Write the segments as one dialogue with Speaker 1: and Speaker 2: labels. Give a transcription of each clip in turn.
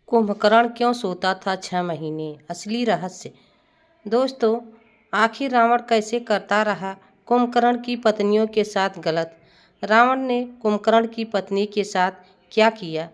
Speaker 1: कुंभकर्ण क्यों सोता था 6 महीने? असली रहस्य। दोस्तों, आखिर रावण कैसे करता रहा कुंभकर्ण की पत्नियों के साथ गलत? रावण ने कुंभकर्ण की पत्नी के साथ क्या किया?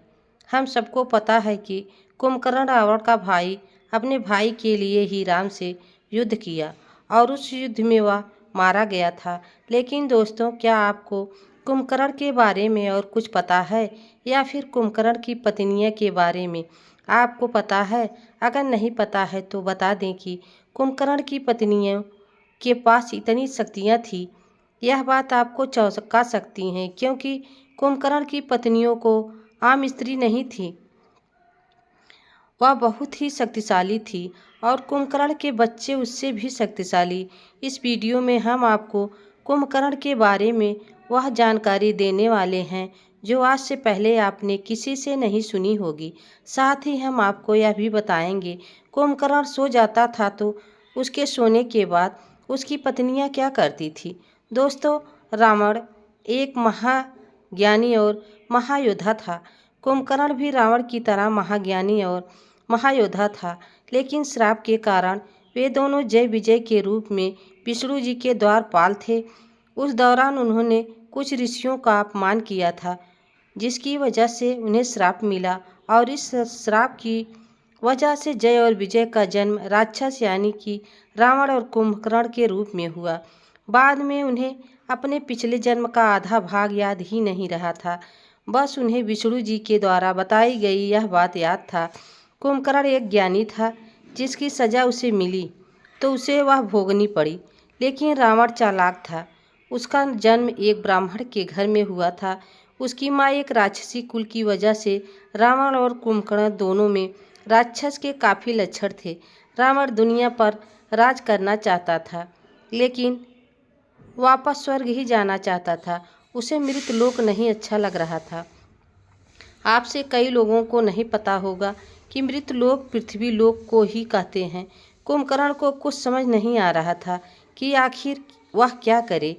Speaker 1: हम सबको पता है कि कुंभकर्ण रावण का भाई अपने भाई के लिए ही राम से युद्ध किया और उस युद्ध में वह मारा गया था। लेकिन दोस्तों, क्या आपको कुंभकर्ण के बारे में और कुछ पता है या फिर कुंभकर्ण की पत्नियों के बारे में आपको पता है? अगर नहीं पता है तो बता दें कि कुंभकर्ण की पत्नियों के पास इतनी शक्तियाँ थी। यह बात आपको चौंका सकती हैं, क्योंकि कुंभकर्ण की पत्नियों को आम स्त्री नहीं थी, वह बहुत ही शक्तिशाली थी और कुंभकर्ण के बच्चे उससे भी शक्तिशाली। इस वीडियो में हम आपको कुंभकर्ण के बारे में वह जानकारी देने वाले हैं जो आज से पहले आपने किसी से नहीं सुनी होगी। साथ ही हम आपको यह भी बताएंगे कुंभकर्ण सो जाता था तो उसके सोने के बाद उसकी पत्नियां क्या करती थी। दोस्तों, रावण एक महाज्ञानी और महायोद्धा था। कुंभकर्ण भी रावण की तरह महाज्ञानी और महायोद्धा था, लेकिन श्राप के कारण वे दोनों जय विजय के रूप में विष्णु जी के द्वारपाल थे। उस दौरान उन्होंने कुछ ऋषियों का अपमान किया था, जिसकी वजह से उन्हें श्राप मिला और इस श्राप की वजह से जय और विजय का जन्म राक्षस यानी कि रावण और कुंभकर्ण के रूप में हुआ। बाद में उन्हें अपने पिछले जन्म का आधा भाग याद ही नहीं रहा था, बस उन्हें विष्णु जी के द्वारा बताई गई यह बात याद था। कुंभकर्ण एक ज्ञानी था, जिसकी सज़ा उसे मिली तो उसे वह भोगनी पड़ी। लेकिन रावण चालाक था। उसका जन्म एक ब्राह्मण के घर में हुआ था। उसकी माँ एक राक्षसी कुल की वजह से रावण और कुंभकर्ण दोनों में राक्षस के काफ़ी लक्षण थे। रावण दुनिया पर राज करना चाहता था, लेकिन वापस स्वर्ग ही जाना चाहता था। उसे मृतलोक नहीं अच्छा लग रहा था। आपसे कई लोगों को नहीं पता होगा कि मृतलोक पृथ्वी लोक को ही कहते हैं। कुंभकर्ण को कुछ समझ नहीं आ रहा था कि आखिर वह क्या करे।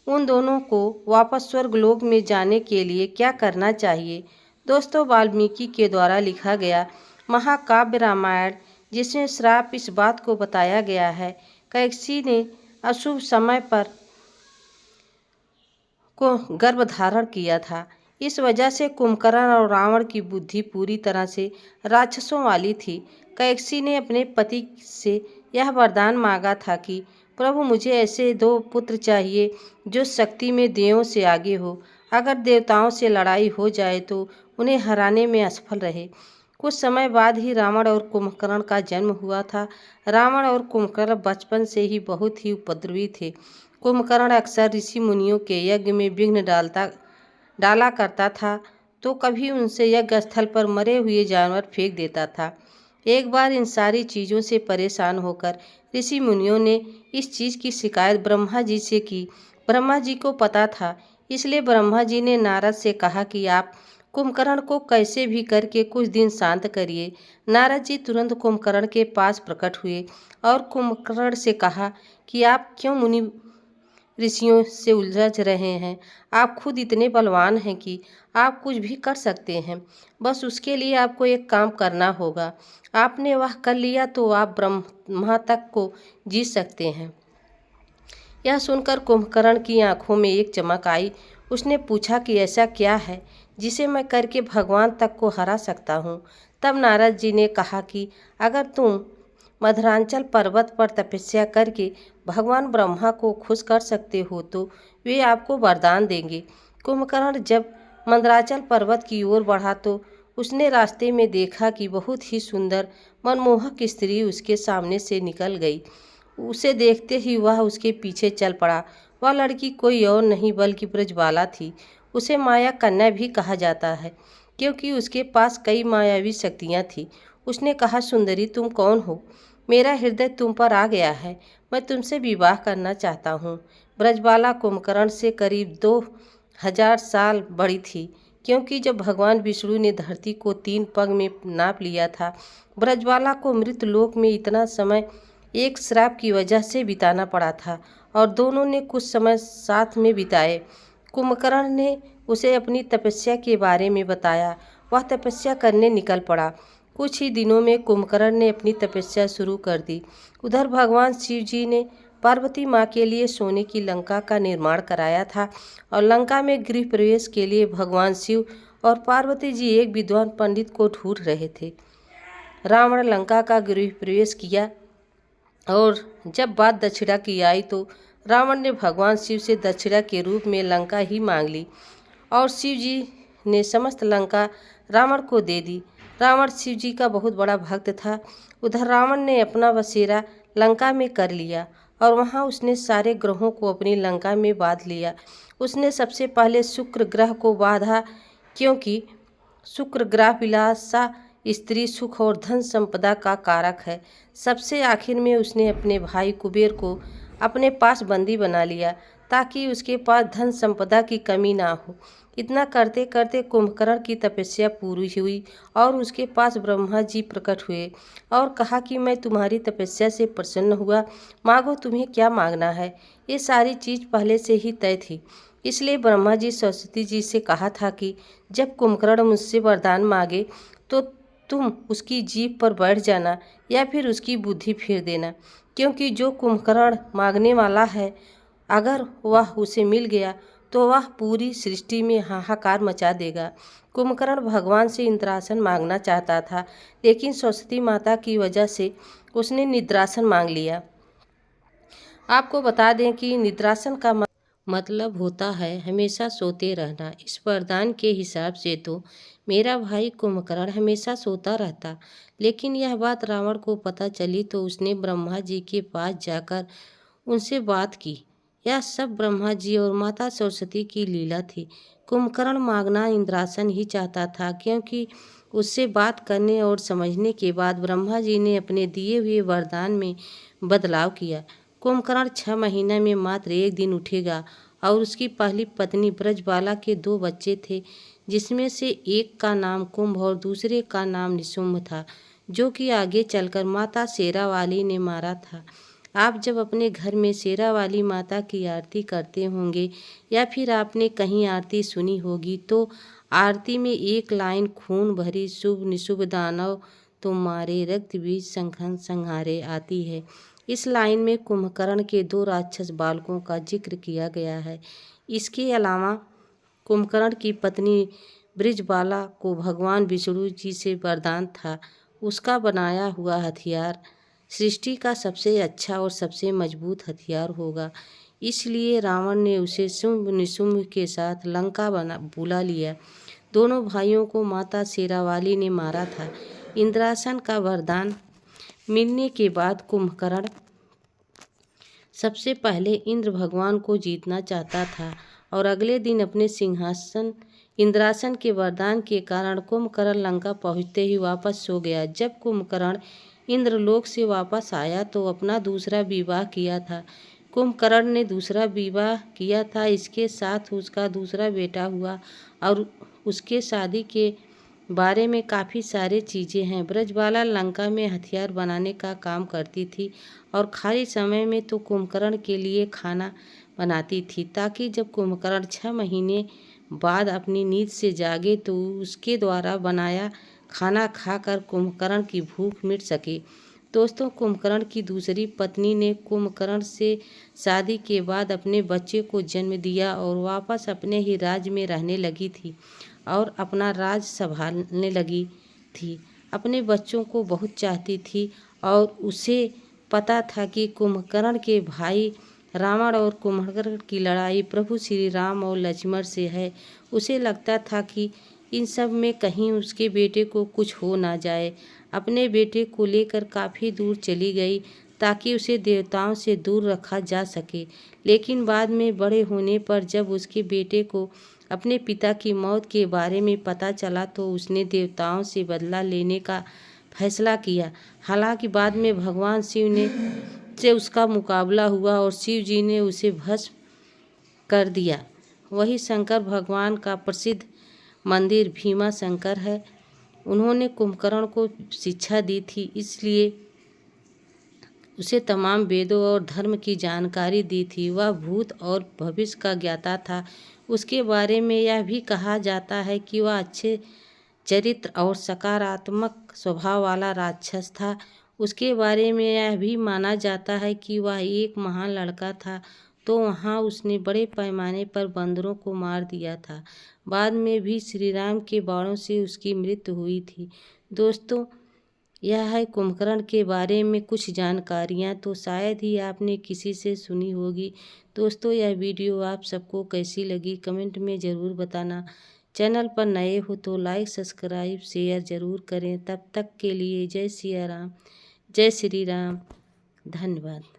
Speaker 1: उन दोनों को वापस स्वर्गलोक में जाने के लिए क्या करना चाहिए? दोस्तों, वाल्मीकि के द्वारा लिखा गया महाकाव्य रामायण, जिसमें श्राप इस बात को बताया गया है कैकसी ने अशुभ समय पर को गर्भधारण किया था। इस वजह से कुंभकर्ण और रावण की बुद्धि पूरी तरह से राक्षसों वाली थी। कैकसी ने अपने पति से यह वरदान मांगा था कि प्रभु, मुझे ऐसे 2 पुत्र चाहिए जो शक्ति में देवों से आगे हो। अगर देवताओं से लड़ाई हो जाए तो उन्हें हराने में असफल रहे। कुछ समय बाद ही रावण और कुंभकर्ण का जन्म हुआ था। रावण और कुंभकर्ण बचपन से ही बहुत ही उपद्रवी थे। कुंभकर्ण अक्सर ऋषि मुनियों के यज्ञ में विघ्न डाला करता था, तो कभी उनसे यज्ञ स्थल पर मरे हुए जानवर फेंक देता था। एक बार इन सारी चीज़ों से परेशान होकर ऋषि मुनियों ने इस चीज़ की शिकायत ब्रह्मा जी से की। ब्रह्मा जी को पता था, इसलिए ब्रह्मा जी ने नारद से कहा कि आप कुंभकर्ण को कैसे भी करके कुछ दिन शांत करिए। नारद जी तुरंत कुंभकर्ण के पास प्रकट हुए और कुंभकर्ण से कहा कि आप क्यों मुनि ऋषियों से उलझ रहे हैं? आप खुद इतने बलवान हैं कि आप कुछ भी कर सकते हैं। बस उसके लिए आपको एक काम करना होगा। आपने वह कर लिया तो आप ब्रह्मा तक को जीत सकते हैं। यह सुनकर कुंभकर्ण की आंखों में एक चमक आई। उसने पूछा कि ऐसा क्या है जिसे मैं करके भगवान तक को हरा सकता हूँ? तब नारद जी ने कहा कि अगर तुम मधुरांचल पर्वत पर तपस्या करके भगवान ब्रह्मा को खुश कर सकते हो तो वे आपको वरदान देंगे। कुंभकर्ण जब मंदराचल पर्वत की ओर बढ़ा तो उसने रास्ते में देखा कि बहुत ही सुंदर मनमोहक स्त्री उसके सामने से निकल गई। उसे देखते ही वह उसके पीछे चल पड़ा। वह लड़की कोई और नहीं बल्कि ब्रजबाला थी। उसे माया कन्या भी कहा जाता है, क्योंकि उसके पास कई मायावी शक्तियाँ थीं। उसने कहा, सुंदरी, तुम कौन हो? मेरा हृदय तुम पर आ गया है, मैं तुमसे विवाह करना चाहता हूँ। ब्रजबाला कुंभकर्ण से करीब 2000 साल बड़ी थी, क्योंकि जब भगवान विष्णु ने धरती को 3 पग में नाप लिया था, ब्रजबाला को मृतलोक में इतना समय एक श्राप की वजह से बिताना पड़ा था और दोनों ने कुछ समय साथ में बिताए। कुंभकर्ण ने उसे अपनी तपस्या के बारे में बताया। वह तपस्या करने निकल पड़ा। कुछ ही दिनों में कुंभकर्ण ने अपनी तपस्या शुरू कर दी। उधर भगवान शिव जी ने पार्वती माँ के लिए सोने की लंका का निर्माण कराया था और लंका में गृह प्रवेश के लिए भगवान शिव और पार्वती जी एक विद्वान पंडित को ढूंढ रहे थे। रावण लंका का गृह प्रवेश किया और जब बात दक्षिणा की आई तो रावण ने भगवान शिव से दक्षिणा के रूप में लंका ही मांग ली और शिव जी ने समस्त लंका रावण को दे दी। रावण शिव जी का बहुत बड़ा भक्त था। उधर रावण ने अपना बसेरा लंका में कर लिया और वहाँ उसने सारे ग्रहों को अपनी लंका में बांध लिया। उसने सबसे पहले शुक्र ग्रह को बांधा, क्योंकि शुक्र ग्रह विलासा, स्त्री सुख और धन संपदा का कारक है। सबसे आखिर में उसने अपने भाई कुबेर को अपने पास बंदी बना लिया ताकि उसके पास धन संपदा की कमी ना हो। इतना करते करते कुंभकर्ण की तपस्या पूरी हुई और उसके पास ब्रह्मा जी प्रकट हुए और कहा कि मैं तुम्हारी तपस्या से प्रसन्न हुआ, मांगो तुम्हें क्या मांगना है। ये सारी चीज़ पहले से ही तय थी, इसलिए ब्रह्मा जी सरस्वती जी से कहा था कि जब कुंभकर्ण मुझसे वरदान मांगे तो तुम उसकी जीभ पर बैठ जाना या फिर उसकी बुद्धि फेर देना, क्योंकि जो कुंभकर्ण मांगने वाला है अगर वह उसे मिल गया तो वह पूरी सृष्टि में हाहाकार मचा देगा। कुंभकर्ण भगवान से इंद्रासन मांगना चाहता था, लेकिन सरस्वती माता की वजह से उसने निद्रासन मांग लिया। आपको बता दें कि निद्रासन का मतलब होता है हमेशा सोते रहना। इस वरदान के हिसाब से तो मेरा भाई कुंभकर्ण हमेशा सोता रहता, लेकिन यह बात रावण को पता चली तो उसने ब्रह्मा जी के पास जाकर उनसे बात की। यह सब ब्रह्मा जी और माता सरस्वती की लीला थी। कुंभकर्ण मांगना इंद्रासन ही चाहता था, क्योंकि उससे बात करने और समझने के बाद ब्रह्मा जी ने अपने दिए हुए वरदान में बदलाव किया। कुंभकर्ण 6 महीने में मात्र एक दिन उठेगा और उसकी पहली पत्नी ब्रजबाला के 2 बच्चे थे, जिसमें से एक का नाम कुंभ और दूसरे का नाम निशुंभ था, जो कि आगे चलकर माता शेरावाली ने मारा था। आप जब अपने घर में शेरावाली माता की आरती करते होंगे या फिर आपने कहीं आरती सुनी होगी तो आरती में एक लाइन खून भरी शुभ निशुभ दानव तुम मारे रक्त बीज संघन संहारे आती है। इस लाइन में कुंभकर्ण के 2 राक्षस बालकों का जिक्र किया गया है। इसके अलावा कुंभकर्ण की पत्नी ब्रजबाला को भगवान विष्णु जी से वरदान था, उसका बनाया हुआ हथियार सृष्टि का सबसे अच्छा और सबसे मजबूत हथियार होगा। इसलिए रावण ने उसे शुंभ निशुंभ के साथ लंका बुला लिया। दोनों भाइयों को माता शेरावाली ने मारा था। इंद्रासन का वरदान मिलने के बाद कुंभकर्ण सबसे पहले इंद्र भगवान को जीतना चाहता था और अगले दिन अपने सिंहासन इंद्रासन के वरदान के कारण कुंभकर्ण लंका पहुँचते ही वापस सो गया। जब कुंभकर्ण इंद्रलोक से वापस आया तो अपना दूसरा विवाह किया था। कुंभकर्ण ने दूसरा विवाह किया था, इसके साथ उसका दूसरा बेटा हुआ और उसके शादी के बारे में काफ़ी सारे चीज़ें हैं। ब्रजबाला लंका में हथियार बनाने का काम करती थी और खाली समय में तो कुंभकर्ण के लिए खाना बनाती थी, ताकि जब कुंभकर्ण 6 महीने बाद अपनी नींद से जागे तो उसके द्वारा बनाया खाना खाकर कुंभकर्ण की भूख मिट सके। दोस्तों, कुंभकर्ण की दूसरी पत्नी ने कुंभकर्ण से शादी के बाद अपने बच्चे को जन्म दिया और वापस अपने ही राज्य में रहने लगी थी और अपना राज संभालने लगी थी। अपने बच्चों को बहुत चाहती थी और उसे पता था कि कुंभकर्ण के भाई रावण और कुंभकर्ण की लड़ाई प्रभु श्री राम और लक्ष्मण से है। उसे लगता था कि इन सब में कहीं उसके बेटे को कुछ हो ना जाए। अपने बेटे को लेकर काफ़ी दूर चली गई ताकि उसे देवताओं से दूर रखा जा सके, लेकिन बाद में बड़े होने पर जब उसके बेटे को अपने पिता की मौत के बारे में पता चला तो उसने देवताओं से बदला लेने का फैसला किया। हालांकि बाद में भगवान शिव से उसका मुकाबला हुआ और शिव जी ने उसे भस्म कर दिया। वही शंकर भगवान का प्रसिद्ध मंदिर भीमा शंकर है। उन्होंने कुंभकर्ण को शिक्षा दी थी, इसलिए उसे तमाम वेदों और धर्म की जानकारी दी थी। वह भूत और भविष्य का ज्ञाता था। उसके बारे में यह भी कहा जाता है कि वह अच्छे चरित्र और सकारात्मक स्वभाव वाला राक्षस था। उसके बारे में यह भी माना जाता है कि वह एक महान लड़का था। तो वहाँ उसने बड़े पैमाने पर बंदरों को मार दिया था। बाद में भी श्री राम के बाणों से उसकी मृत्यु हुई थी। दोस्तों, यह है कुंभकर्ण के बारे में कुछ जानकारियाँ, तो शायद ही आपने किसी से सुनी होगी। दोस्तों, यह वीडियो आप सबको कैसी लगी कमेंट में ज़रूर बताना। चैनल पर नए हो तो लाइक सब्सक्राइब शेयर ज़रूर करें। तब तक के लिए जय सिया राम, जय श्री राम, धन्यवाद।